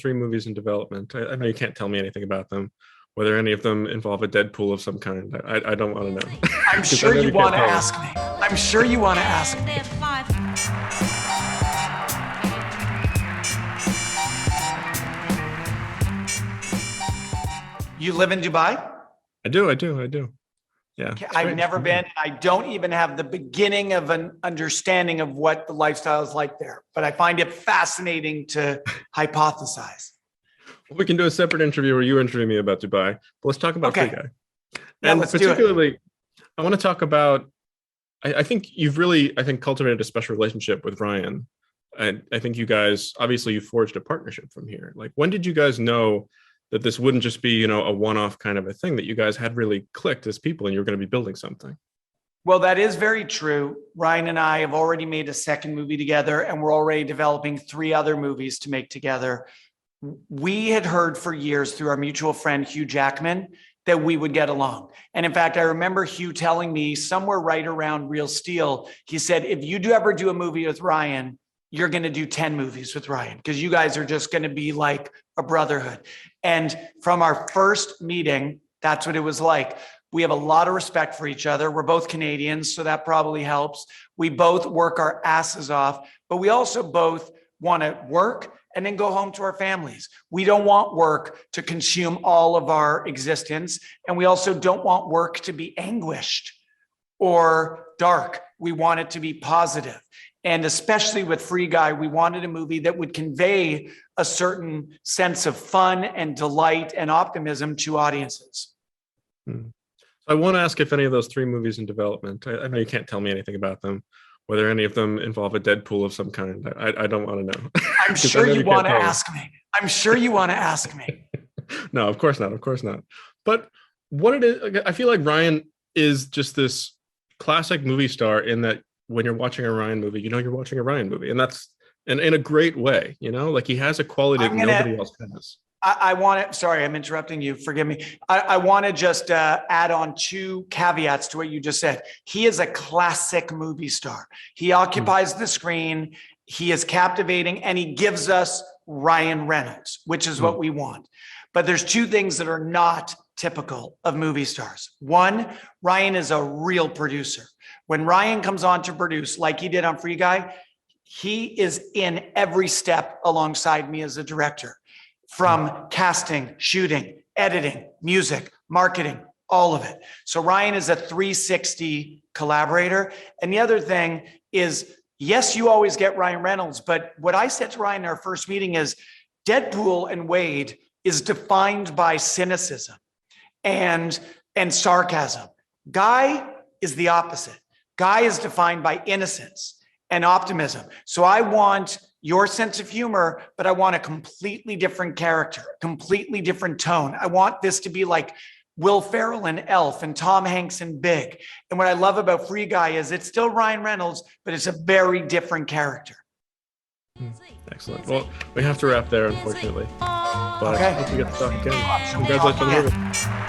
three movies in development. I know you can't tell me anything about them, whether any of them involve a Deadpool of some kind. I don't want to know. I'm sure you want to ask me. I'm sure you want to ask me. You live in Dubai? I do. Yeah. I've never been. I don't even have the beginning of an understanding of what the lifestyle is like there, but I find it fascinating to hypothesize. We can do a separate interview where you interview me about Dubai. But let's talk about Free Guy. Yeah, and let's particularly, do it. I want to talk about. I think you've really, cultivated a special relationship with Ryan. And I think you guys, obviously, you forged a partnership from here. Like, when did you guys know that this wouldn't just be, a one-off kind of a thing, that you guys had really clicked as people and you were going to be building something? Well, that is very true. Ryan and I have already made a second movie together, and we're already developing 3 other movies to make together. We had heard for years through our mutual friend, Hugh Jackman, that we would get along. And in fact, I remember Hugh telling me somewhere right around Real Steel, he said, if you do ever do a movie with Ryan, you're going to do 10 movies with Ryan, because you guys are just going to be like a brotherhood. And from our first meeting, that's what it was like. We have a lot of respect for each other. We're both Canadians, so that probably helps. We both work our asses off, but we also both want to work and then go home to our families. We don't want work to consume all of our existence. And we also don't want work to be anguished or dark. We want it to be positive. And especially with Free Guy, we wanted a movie that would convey a certain sense of fun and delight and optimism to audiences. I want to ask if any of those 3 movies in development, I know you can't tell me anything about them, whether any of them involve a Deadpool of some kind. I don't want to know. I'm sure you want to ask me. I'm sure you want to ask me. No, of course not. Of course not. But what it is, I feel like Ryan is just this classic movie star in that when you're watching a Ryan movie, you're watching a Ryan movie. And that's in a great way, like he has a quality that nobody else has. I want to, sorry, I'm interrupting you. Forgive me. I want to just add on 2 caveats to what you just said. He is a classic movie star. He occupies the screen. He is captivating, and he gives us Ryan Reynolds, which is what we want. But there's 2 things that are not typical of movie stars. 1, Ryan is a real producer. When Ryan comes on to produce, like he did on Free Guy, he is in every step alongside me as a director. From casting, shooting, editing, music, marketing, all of it. So Ryan is a 360 collaborator. And the other thing is, yes, you always get Ryan Reynolds, but what I said to Ryan in our first meeting is Deadpool and Wade is defined by cynicism and sarcasm. Guy is the opposite. Guy is defined by innocence and optimism. So I want your sense of humor, but I want a completely different character, completely different tone. I want this to be like Will Ferrell in Elf and Tom Hanks in Big. And what I love about Free Guy is it's still Ryan Reynolds, but it's a very different character. Excellent. Well, we have to wrap there, unfortunately. But okay. I hope we get to talk again. Congratulations on the movie.